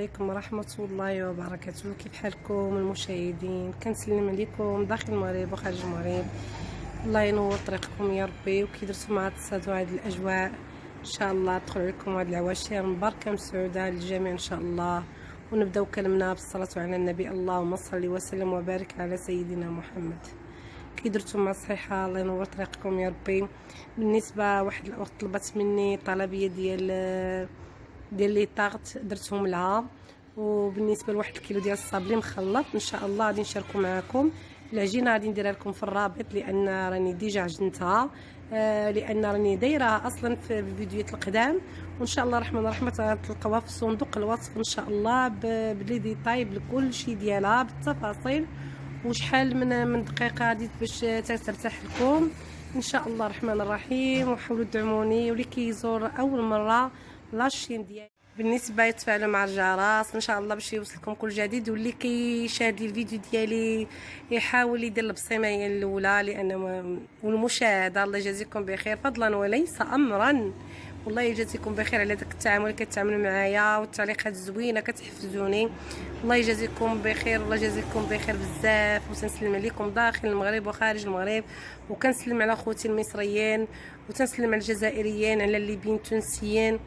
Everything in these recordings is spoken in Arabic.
عليكم ورحمة الله وبركاته. كيف حالكم المشاهدين؟ كنسلم عليكم داخل المغرب وخارج المغرب. الله ينور طريقكم يا ربي. وكي درتو مع تصادوا هاد الاجواء ان شاء الله تدخل عليكم هاد العواشر مباركه مسعوده للجميع ان شاء الله. ونبداو كلامنا بالصلاه على النبي. اللهم صل وسلم وبارك على سيدنا محمد. كي درتو مع الصحيحه الله ينور طريقكم يا ربي. بالنسبه واحد الاخت طلبت مني طلبيه ديال لي طاغط درتهم لها. وبالنسبه لواحد الكيلو ديال الصابلي مخلط ان شاء الله غادي نشاركو معكم. العجينه غادي نديرها لكم في الرابط لان راني ديجا عجنتها، لان راني دايرها اصلا في الفيديوهات القدام. وان شاء الله الرحمن الرحيم تلقاوها في صندوق الوصف ان شاء الله بلي ديتاي بكل شيء ديالها بالتفاصيل وشحال من دقيقه غادي باش ترتاح لكم ان شاء الله الرحمن الرحيم. وحاولوا تدعموني واللي كيزور اول مره لاشين ديالي بالنسبه يتفاعلوا مع الجرس ان شاء الله باش يوصلكم كل جديد. واللي كيشاهد الفيديو ديالي يحاول يدير البصيمه هي الاولى لان والمشاهده. الله يجازيكم بخير فضلا وليس امرا. والله يجازيكم بخير على داك التعامل اللي كتعاملوا معايا والتعليقات الزوينه كتحفزوني. الله يجازيكم بخير. الله يجازيكم بخير بزاف. وتنسلم عليكم داخل المغرب وخارج المغرب. وكنسلم على خوتي المصريين وتنسلم على الجزائريين على الليبيين التونسيين.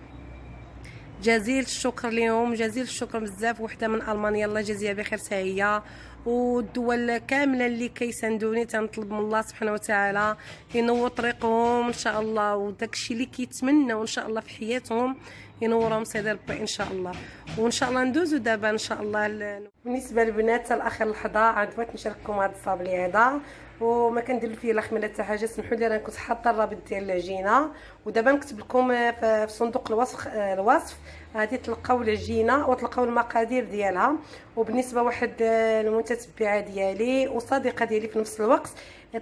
جزيل الشكر لهم جزيل الشكر بزاف. وحده من المانيا الله يجازيها بخير حتى هي. والدول كامله اللي كيساندوني تنطلب من الله سبحانه وتعالى ينور طريقهم ان شاء الله. وداكشي اللي كيتمنوا ان شاء الله في حياتهم ينورهم سيدي ربي ان شاء الله. وان شاء الله ندوزو دابا ان شاء الله. بالنسبه للبنات الاخر اللحظه عاد بغيت نشارككم هذا الصابلي هذا وما كندير فيه لا خميره حتى حاجه. سمحوا لي راه كنت حاطه الرابط ديال العجينه ودابا نكتب لكم في صندوق الوصف غادي تلقاو العجينه وتلقاو المقادير ديالها. وبالنسبه واحد المتتبعه ديالي وصديقه ديالي في نفس الوقت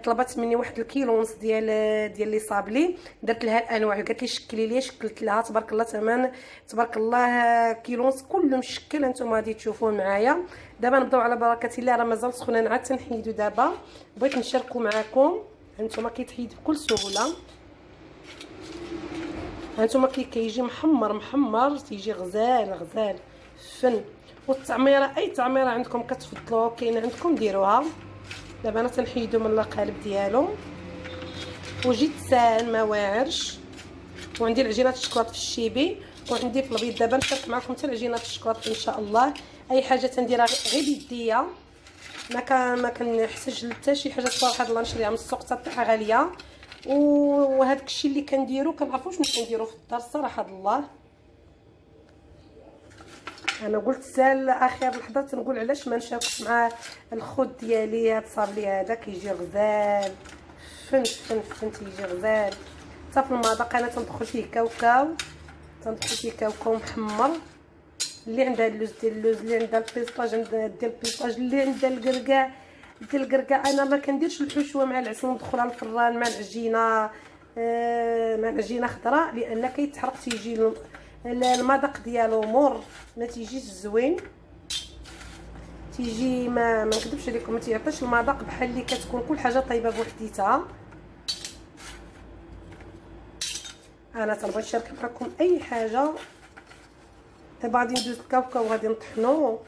طلبت مني واحد الكيلو ونص ديال لي صابلي. درت لها الانواع قالت لي شكلي لي شكلت لها تبارك الله تمام تبارك الله. كيلو ونص كله مشكل انتم غادي تشوفوه معايا. دابا نبداو على بركه الله. راه مازال سخونه عاد تنحيدو دابا. بغيت نشاركو معكم. هانتوما كيتحيد بكل سهوله. هانتوما كيجي محمر تيجي غزال فن. والتعميره اي تعميره عندكم كتفضلوها كاينه عندكم ديروها. دابا انا تنحيدو من القالب ديالو وجيت ساهل ما واعرش. وعندي العجينه الشكلاط في الشيبي وعندي في البيض. دابا نشارك معكم حتى العجينه الشكلاط ان شاء الله. اي حاجه تنديرها غير بيديا ما كنحتاج لحتى شي حاجه صراحه. الله نشريها من السوق تاعها غاليه. وهذاك الشيء اللي كنديرو كنعرفوش ملي كنديرو في الدار صراحه الله. انا قلت سال اخر لحظه تنقول علاش ما نشاركش مع الخود ديالي. هذا الصابلي هذا كيجي غزال فن تيجي غزال. حتى في المذاق انا تندخل فيه كاوكاو محمر. اللي عندها اللوز ديال اللوز، اللي عندها البيسطاج ديال البيسطاج، اللي عندها الكركاع انا ما كنديرش الحشوه مع العسل ندخلها الفران مع العجينه خضراء لان كيتحرق تيجي المذاق ديالو مر ما تيجيش زوين. تيجي ما نكذبش عليكم ما تيعطيش المذاق بحال اللي كتكون كل حاجه طيبه بوحديتها. انا تنبغي نشارك معكم اي حاجه. دابا غادي ندوز الكاوكاو وغادي نطحنو.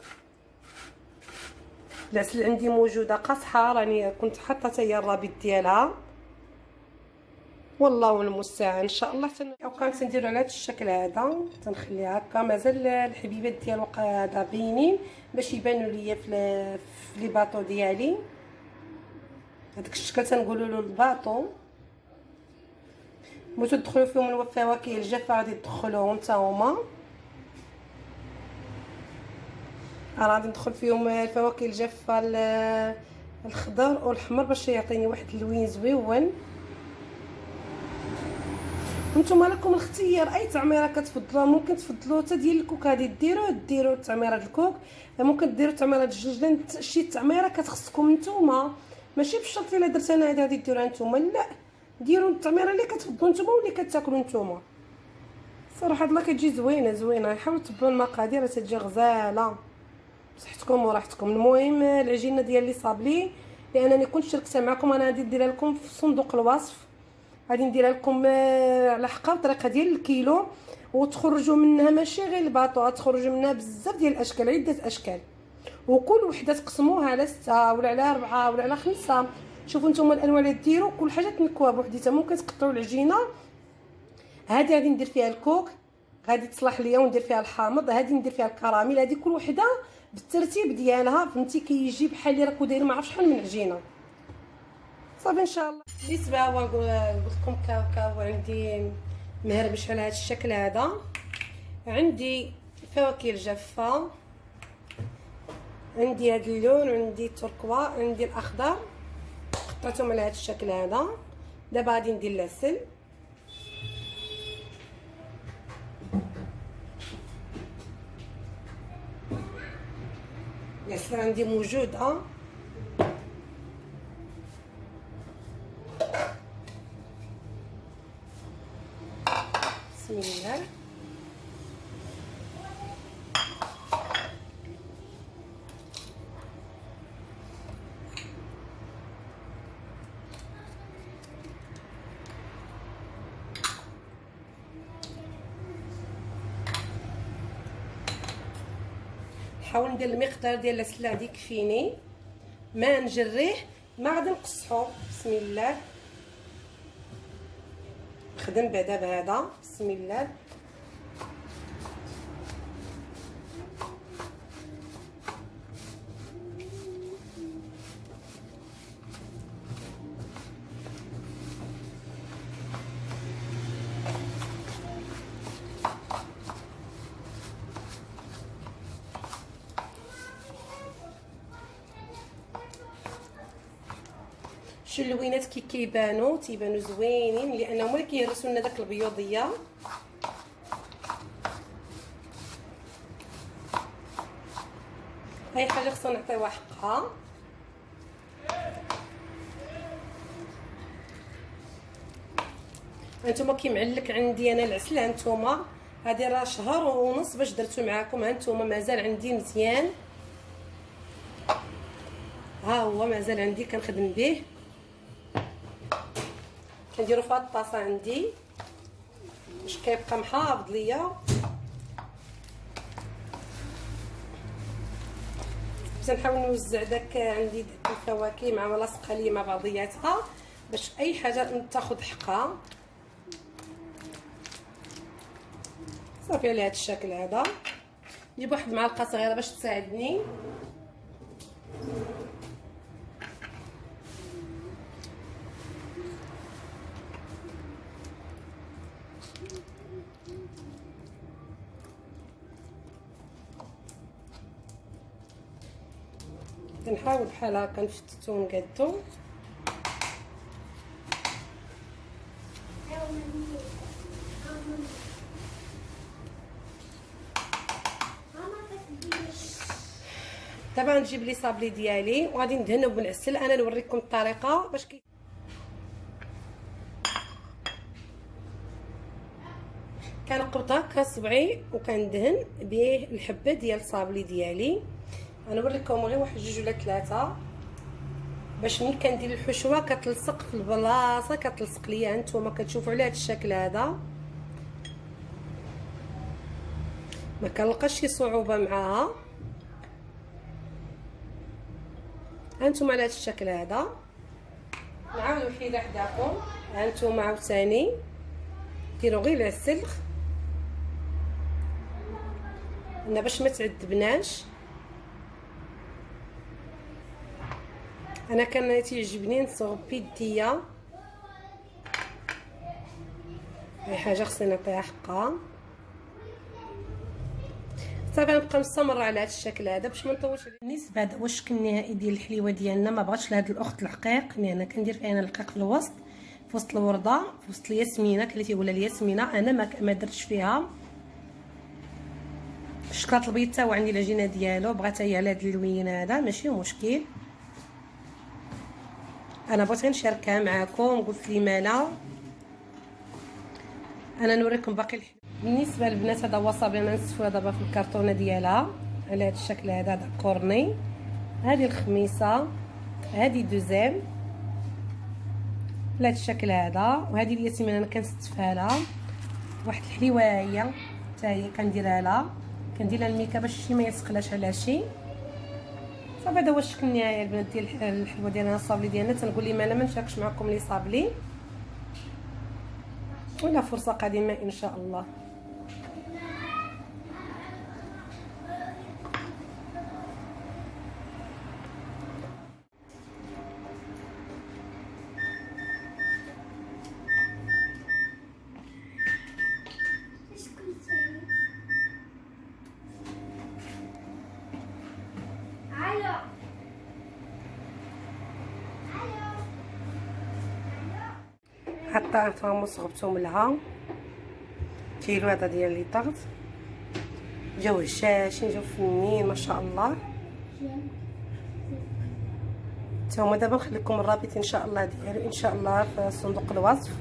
العسل عندي موجوده قاصحه راني كنت حاطه حتى هي الرابط ديالها. والله المستعان ان شاء الله. الكاوكاو تنديرو على هذا الشكل هذا تنخليها هكا. مازال الحبيبات ديالو قاعده باينين باش يبانوا ليا في لي باطو ديالي. هذاك الشكل تنقولوا له الباطو. بغيتو تدخلوا فيهم الفواكه الجافه غادي تدخلوهم حتى هما. انا غادي ندخل فيهم الفواكه الجافه الخضر والحمر باش يعطيني واحد اللون زويون. نتوما لكم الاختيار اي تعميره كتفضلوها. ممكن تفضلوا حتى ديال الكوك غادي ديروا تعميره الكوك. ممكن ديروا تعميره الدجاج. شي تعميره كتخصكم نتوما ماشي بالشرط الا درت انا هذه غادي ديروها نتوما. لا ديروا التعميره اللي كتفضلوا نتوما واللي كتاكلوا نتوما. صراحه الله كتجي زوينه. حاولوا تبعوا المقادير تجي غزاله بصحتكم وراحتكم. المهم العجينه ديال لي صابلي لانني كنت شاركتها معكم انا غادي نديرها لكم في صندوق الوصف. غادي نديرها لكم على حقها بطريقه ديال الكيلو. وتخرجوا منها ماشي غير الباطو، تخرجوا منها بزاف ديال الاشكال، عده اشكال، وكل وحده تقسموها على 6 ولا على 4 ولا على 5. شوفوا نتوما الانواع اللي ديروا، كل حاجه تنكوها بوحديتها. ممكن تقطعوا العجينه هذه، غادي ندير فيها الكوك، غادي تصلح ليا وندير فيها الحامض، هذه ندير فيها الكراميل، هذه كل وحده بالترتيب ديالها، فهمتي؟ كيجي بحال اللي راكو دايرين ما عرف شحال من عجينه. صافي ان شاء الله. بالنسبه هو قلت لكم كاكاو عندي مهربش على هذا الشكل هذا. عندي الفواكه الجافه، عندي هذا اللون، وعندي التركوا، عندي الاخضر، قطعتهم على هذا الشكل هذا. دابا غادي ندير العسل. العسل عندي موجود. بسم الله. نحاول ندير المقدار ديال العسل هذا يكفيني، ما نجريه، ما غادي نقصحو. بسم الله. نخدم بعدا بهذا. بسم الله. شو اللوينات كي كيبانو تيبانو زوينين، لانهم اللي كيهرسوا لنا داك البيوضيه. هاي حاجه خصنا نعطيوها حقها. هانتوما كيمعلك عندي انا العسل، هانتوما هادي راه شهر ونص باش درتو معاكم، هانتوما مازال عندي مزيان، ها هو مازال عندي كنخدم به. كنديرو في هاد الطاسه عندي باش كيبقى محافظ ليا. باش نحاول نوزع داك عندي داك الفواكه مع لاصقه لي مع بعضياتها باش اي حاجه تاخذ حقها. صافي على هذا الشكل هذا. نجيب واحد المعلقه صغيره باش تساعدني. كنحاول بحال هكا نفتتو ونقادو. دابا نجيب لي صابلي ديالي وغادي ندهنو بالعسل. انا نوريكم الطريقه باش كنقبط هكا صبعي وكندهن به الحبه ديال الصابلي ديالي. انا نوريكم غير واحد جوج ولا ثلاثه باش ملي كندير الحشوه كتلصق في البلاصه، كتلصق ليا. هانتوما كتشوفوا على هذا الشكل هذا، ما كنلقاش شي صعوبه معاها. هانتوما على هذا الشكل هذا. نعاود وحيده حداكم. هانتوما عاوتاني ديروا غير العسل انا باش ما تعذبناش. انا كان تيعجبني نصوب بيديا، اي حاجه خصني نعطيها حقها. صافي نبقى مستمره على هذا الشكل هذا باش ما نطولش. بالنسبه هذا هو الشكل النهائي ديال الحليوه ديالنا. ما بغاتش لهاد الاخت الرقيق، لان انا كندير فيها انا الرقيق في الوسط، في وسط الورده، في وسط الياسمينه كلي تيقولها الياسمينه. انا ما درتش فيها الشكلاط البيض تا هو عندي العجينه ديالو، بغاتها هي على هاد اللوين هذا ماشي مشكل. انا بغيت غير نشاركها معكم، قلت لي مالا انا نوريكم باقي الحلو. بالنسبه للبنات هذا هو صابي انا نستفوها دابا في الكرتونه ديالها على هذا الشكل هذا كورني. هذه الخميصه، هذه دوزيم على هذا الشكل هذا، وهذه الياسمين انا كنستفها لها. واحد الحليوايه حتى هي كنديرها لها، كندير لها الميكا باش شي ما يسقلاش على شي. صافي هذا هو الشكل النهائي البنات ديال الحلوه ديالنا الصابلي ديالنا. تنقول لي مالا ما نشاركش معكم لي صابلي ولا فرصه قادمه ان شاء الله. عطيتهم وصغبتهم لها كيلو هذا ديال لي طاغط، جاو هشاشين جاو فنين ما شاء الله. تاهما دابا نخليكم الرابط ان شاء الله ديالو ان شاء الله في صندوق الوصف.